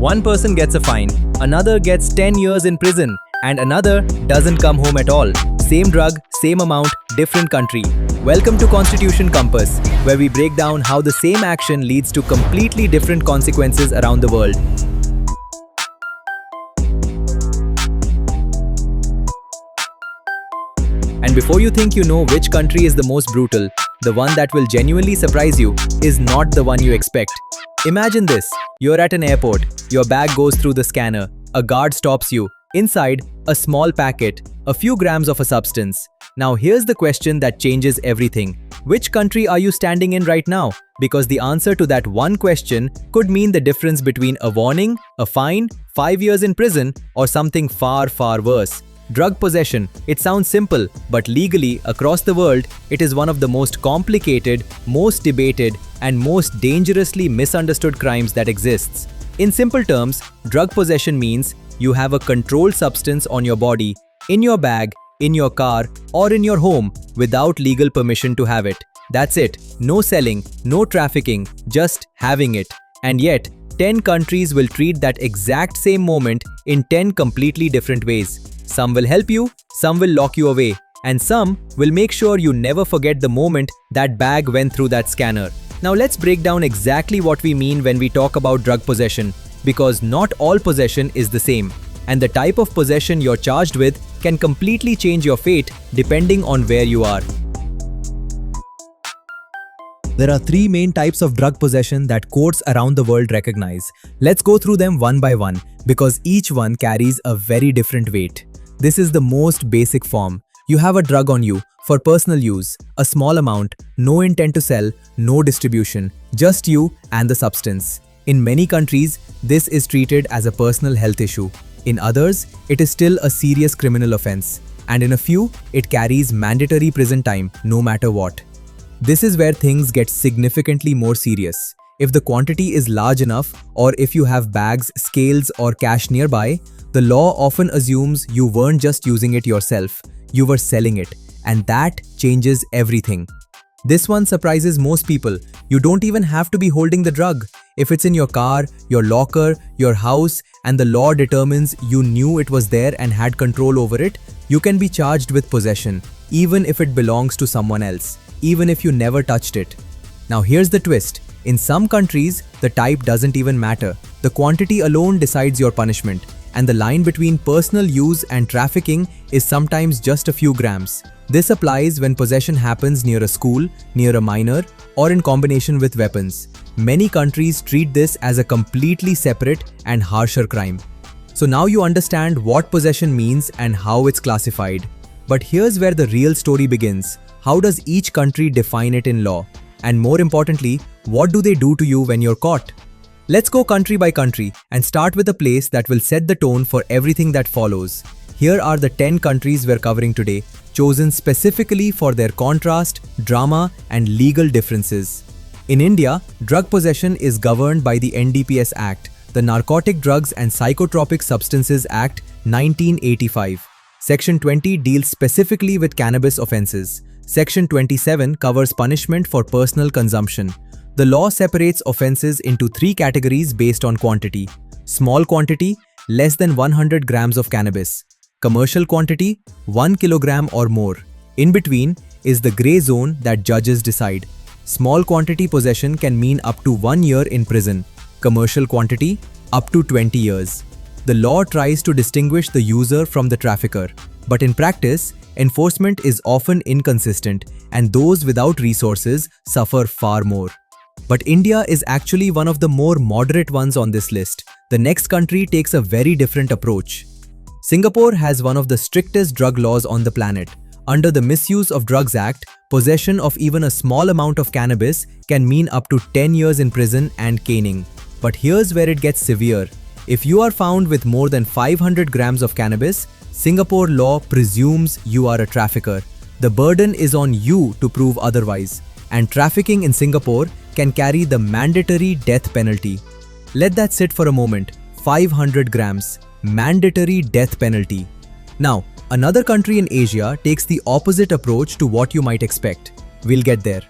One person gets a fine, another gets 10 years in prison, and another doesn't come home at all. Same drug, same amount, different country. Welcome to Constitution Compass, where we break down how the same action leads to completely different consequences around the world. And before you think you know which country is the most brutal, the one that will genuinely surprise you is not the one you expect. Imagine this, you're at an airport, your bag goes through the scanner, a guard stops you. Inside, a small packet, a few grams of a substance. Now here's the question that changes everything. Which country are you standing in right now? Because the answer to that one question could mean the difference between a warning, a fine, 5 years in prison, or something far, far worse. Drug possession. It sounds simple, but legally, across the world, it is one of the most complicated, most debated, and most dangerously misunderstood crimes that exists. In simple terms, drug possession means you have a controlled substance on your body, in your bag, in your car, or in your home without legal permission to have it. That's it. No selling, no trafficking, just having it. And yet, 10 countries will treat that exact same moment in 10 completely different ways. Some will help you, some will lock you away, and some will make sure you never forget the moment that bag went through that scanner. Now let's break down exactly what we mean when we talk about drug possession, because not all possession is the same, and the type of possession you're charged with can completely change your fate depending on where you are. There are 3 main types of drug possession that courts around the world recognize. Let's go through them one by one, because each one carries a very different weight. This is the most basic form. You have a drug on you for personal use, a small amount, no intent to sell, no distribution, just you and the substance. In many countries, this is treated as a personal health issue. In others, it is still a serious criminal offense. And in a few, it carries mandatory prison time, no matter what. This is where things get significantly more serious. If the quantity is large enough, or if you have bags, scales, or cash nearby, the law often assumes you weren't just using it yourself, you were selling it, and that changes everything. This one surprises most people. You don't even have to be holding the drug. If it's in your car, your locker, your house, and the law determines you knew it was there and had control over it, you can be charged with possession, even if it belongs to someone else, even if you never touched it. Now here's the twist. In some countries, the type doesn't even matter. The quantity alone decides your punishment, and the line between personal use and trafficking is sometimes just a few grams. This applies when possession happens near a school, near a minor, or in combination with weapons. Many countries treat this as a completely separate and harsher crime. So now you understand what possession means and how it's classified. But here's where the real story begins. How does each country define it in law? And more importantly, what do they do to you when you're caught? Let's go country by country and start with a place that will set the tone for everything that follows. Here are the 10 countries we're covering today, chosen specifically for their contrast, drama, and legal differences. In India, drug possession is governed by the NDPS Act, the Narcotic Drugs and Psychotropic Substances Act 1985. Section 20 deals specifically with cannabis offenses. Section 27 covers punishment for personal consumption. The law separates offenses into 3 categories based on quantity. Small quantity, less than 100 grams of cannabis. Commercial quantity, 1 kilogram or more. In between is the gray zone that judges decide. Small quantity possession can mean up to 1 year in prison. Commercial quantity, up to 20 years. The law tries to distinguish the user from the trafficker. But in practice, enforcement is often inconsistent, and those without resources suffer far more. But India is actually one of the more moderate ones on this list. The next country takes a very different approach. Singapore has one of the strictest drug laws on the planet. Under the Misuse of Drugs Act, possession of even a small amount of cannabis can mean up to 10 years in prison and caning. But here's where it gets severe. If you are found with more than 500 grams of cannabis, Singapore law presumes you are a trafficker. The burden is on you to prove otherwise, and trafficking in Singapore can carry the mandatory death penalty. Let that sit for a moment. 500 grams, mandatory death penalty. Now, another country in Asia takes the opposite approach to what you might expect. We'll get there.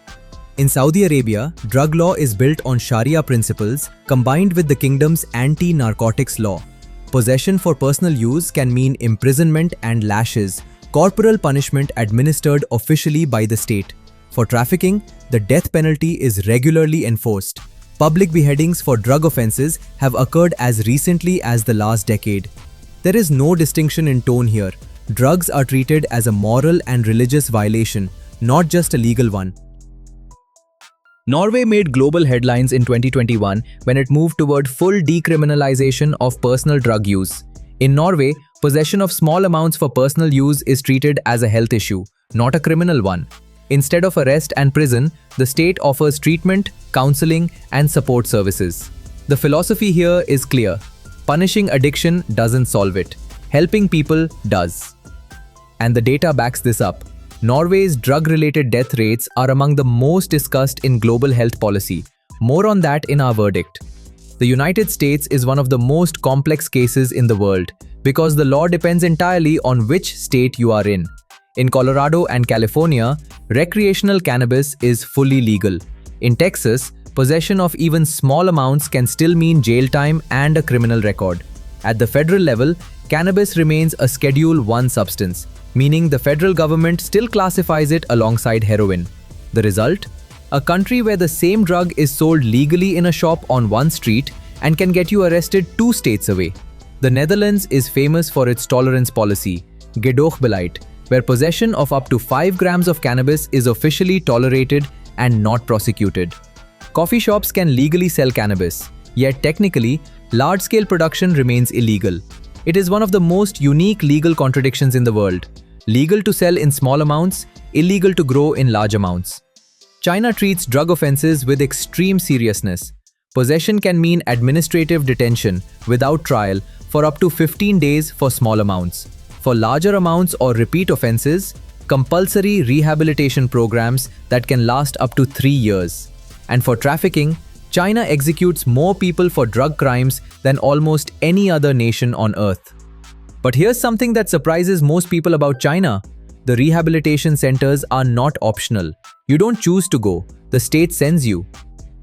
In Saudi Arabia, drug law is built on Sharia principles combined with the kingdom's anti-narcotics law. Possession for personal use can mean imprisonment and lashes, corporal punishment administered officially by the state. For trafficking, the death penalty is regularly enforced. Public beheadings for drug offenses have occurred as recently as the last decade. There is no distinction in tone here. Drugs are treated as a moral and religious violation, not just a legal one. Norway made global headlines in 2021 when it moved toward full decriminalization of personal drug use. In Norway, possession of small amounts for personal use is treated as a health issue, not a criminal one. Instead of arrest and prison, the state offers treatment, counseling, and support services. The philosophy here is clear. Punishing addiction doesn't solve it. Helping people does. And the data backs this up. Norway's drug-related death rates are among the most discussed in global health policy. More on that in our verdict. The United States is one of the most complex cases in the world because the law depends entirely on which state you are in. In Colorado and California, recreational cannabis is fully legal. In Texas, possession of even small amounts can still mean jail time and a criminal record. At the federal level, cannabis remains a Schedule I substance, meaning the federal government still classifies it alongside heroin. The result? A country where the same drug is sold legally in a shop on one street and can get you arrested 2 states away. The Netherlands is famous for its tolerance policy, gedoogbeleid, where possession of up to 5 grams of cannabis is officially tolerated and not prosecuted. Coffee shops can legally sell cannabis, yet technically, large-scale production remains illegal. It is one of the most unique legal contradictions in the world. Legal to sell in small amounts, illegal to grow in large amounts. China treats drug offenses with extreme seriousness. Possession can mean administrative detention without trial for up to 15 days for small amounts. For larger amounts or repeat offenses, compulsory rehabilitation programs that can last up to 3 years. And for trafficking, China executes more people for drug crimes than almost any other nation on earth. But here's something that surprises most people about China. The rehabilitation centers are not optional. You don't choose to go, the state sends you.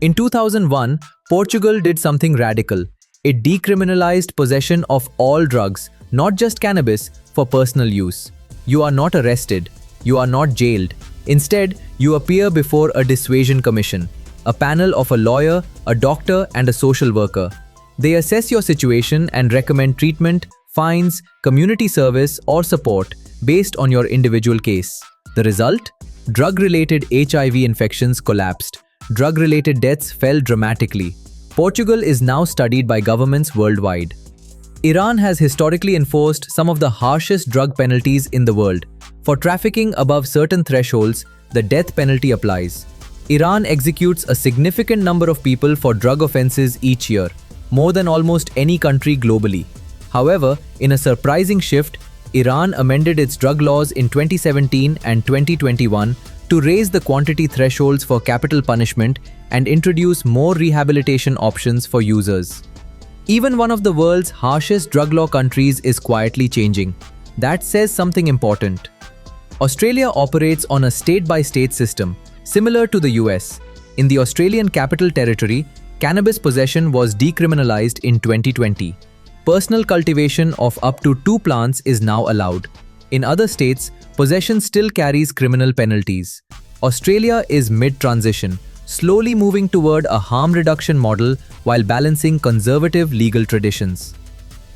In 2001, Portugal did something radical. It decriminalized possession of all drugs, not just cannabis, for personal use. You are not arrested. You are not jailed. Instead, you appear before a dissuasion commission, a panel of a lawyer, a doctor, and a social worker. They assess your situation and recommend treatment, fines, community service, or support based on your individual case. The result? Drug-related HIV infections collapsed. Drug-related deaths fell dramatically. Portugal is now studied by governments worldwide. Iran has historically enforced some of the harshest drug penalties in the world. For trafficking above certain thresholds, the death penalty applies. Iran executes a significant number of people for drug offenses each year, more than almost any country globally. However, in a surprising shift, Iran amended its drug laws in 2017 and 2021 to raise the quantity thresholds for capital punishment and introduce more rehabilitation options for users. Even one of the world's harshest drug law countries is quietly changing. That says something important. Australia operates on a state-by-state system, similar to the US. In the Australian Capital Territory, cannabis possession was decriminalized in 2020. Personal cultivation of up to 2 plants is now allowed. In other states, possession still carries criminal penalties. Australia is mid-transition, slowly moving toward a harm reduction model while balancing conservative legal traditions.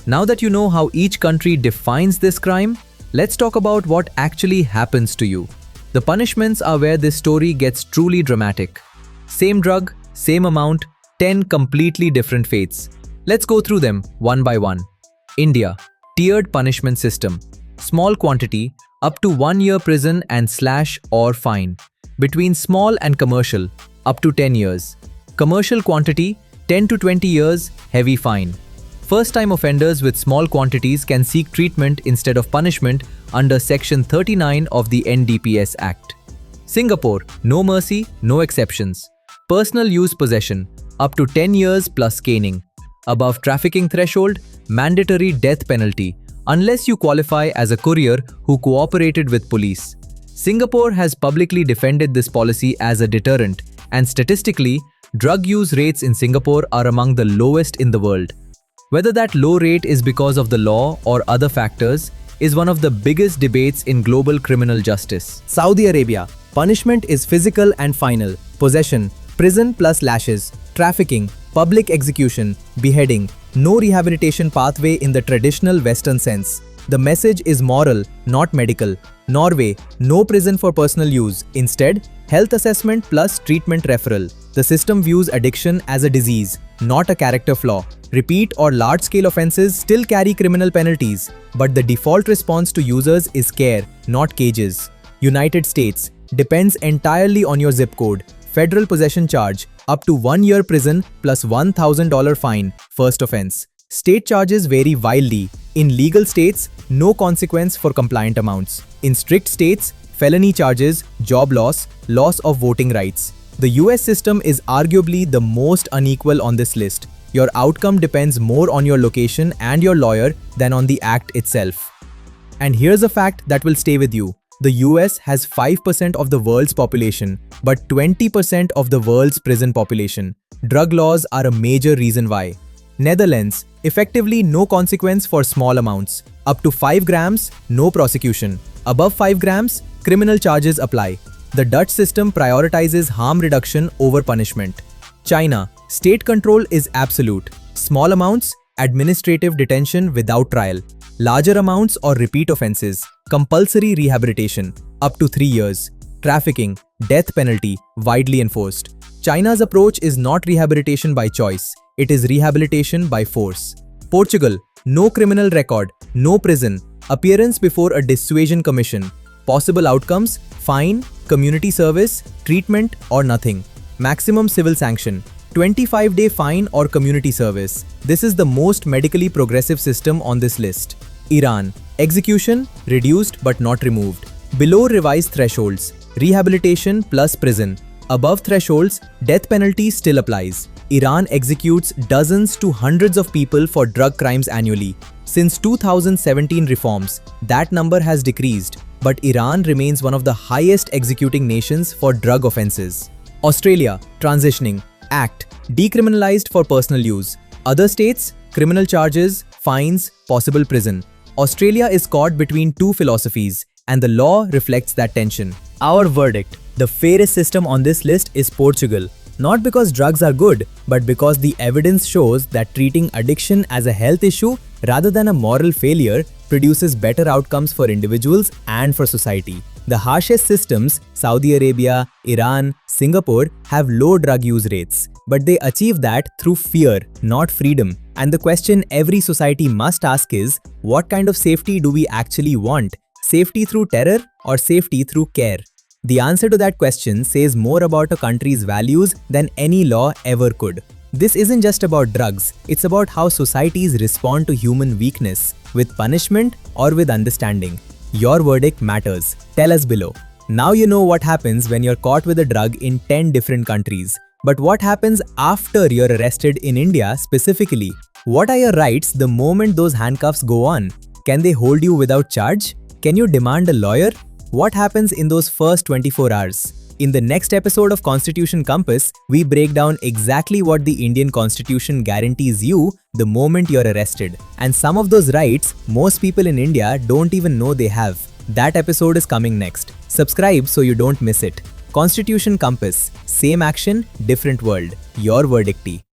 Now that you know how each country defines this crime, let's talk about what actually happens to you. The punishments are where this story gets truly dramatic. Same drug, same amount, 10 completely different fates. Let's go through them one by one. India, tiered punishment system. Small quantity, up to 1 year prison and / or fine. Between small and commercial, up to 10 years. Commercial quantity, 10 to 20 years, heavy fine. First-time offenders with small quantities can seek treatment instead of punishment under Section 39 of the NDPS Act. Singapore, no mercy, no exceptions. Personal use possession, up to 10 years plus caning. Above trafficking threshold, mandatory death penalty, unless you qualify as a courier who cooperated with police. Singapore has publicly defended this policy as a deterrent, and statistically, drug use rates in Singapore are among the lowest in the world. Whether that low rate is because of the law or other factors is one of the biggest debates in global criminal justice. Saudi Arabia. Punishment is physical and final. Possession, prison plus lashes, trafficking, public execution, beheading, no rehabilitation pathway in the traditional Western sense. The message is moral, not medical. Norway, no prison for personal use. Instead, health assessment plus treatment referral. The system views addiction as a disease, not a character flaw. Repeat or large-scale offenses still carry criminal penalties, but the default response to users is care, not cages. United States depends entirely on your zip code. Federal possession charge, up to 1 year prison plus $1,000 fine, first offense. State charges vary wildly. In legal states, no consequence for compliant amounts. In strict states, felony charges, job loss, loss of voting rights. The US system is arguably the most unequal on this list. Your outcome depends more on your location and your lawyer than on the act itself. And here's a fact that will stay with you. The US has 5% of the world's population, but 20% of the world's prison population. Drug laws are a major reason why. Netherlands, effectively no consequence for small amounts. Up to 5 grams, no prosecution. Above 5 grams, criminal charges apply. The Dutch system prioritizes harm reduction over punishment. China, state control is absolute. Small amounts, administrative detention without trial. Larger amounts or repeat offenses, compulsory rehabilitation, up to 3 years. Trafficking, death penalty, widely enforced. China's approach is not rehabilitation by choice, it is rehabilitation by force. Portugal, no criminal record, no prison, appearance before a dissuasion commission. Possible outcomes, fine, community service, treatment or nothing. Maximum civil sanction, 25-day fine or community service. This is the most medically progressive system on this list. Iran, execution, reduced but not removed. Below revised thresholds, rehabilitation plus prison. Above thresholds, death penalty still applies. Iran executes dozens to hundreds of people for drug crimes annually. Since 2017 reforms, that number has decreased, but Iran remains one of the highest executing nations for drug offenses. Australia, transitioning, act, decriminalized for personal use. Other states, criminal charges, fines, possible prison. Australia is caught between two philosophies, and the law reflects that tension. Our verdict: the fairest system on this list is Portugal. Not because drugs are good, but because the evidence shows that treating addiction as a health issue rather than a moral failure produces better outcomes for individuals and for society. The harshest systems, Saudi Arabia, Iran, Singapore, have low drug use rates, but they achieve that through fear, not freedom. And the question every society must ask is, what kind of safety do we actually want? Safety through terror or safety through care? The answer to that question says more about a country's values than any law ever could. This isn't just about drugs, it's about how societies respond to human weakness, with punishment or with understanding. Your verdict matters. Tell us below. Now you know what happens when you're caught with a drug in 10 different countries. But what happens after you're arrested in India specifically? What are your rights the moment those handcuffs go on? Can they hold you without charge? Can you demand a lawyer? What happens in those first 24 hours? In the next episode of Constitution Compass, we break down exactly what the Indian Constitution guarantees you the moment you're arrested. And some of those rights, most people in India don't even know they have. That episode is coming next. Subscribe so you don't miss it. Constitution Compass. Same action, different world. Your verdict.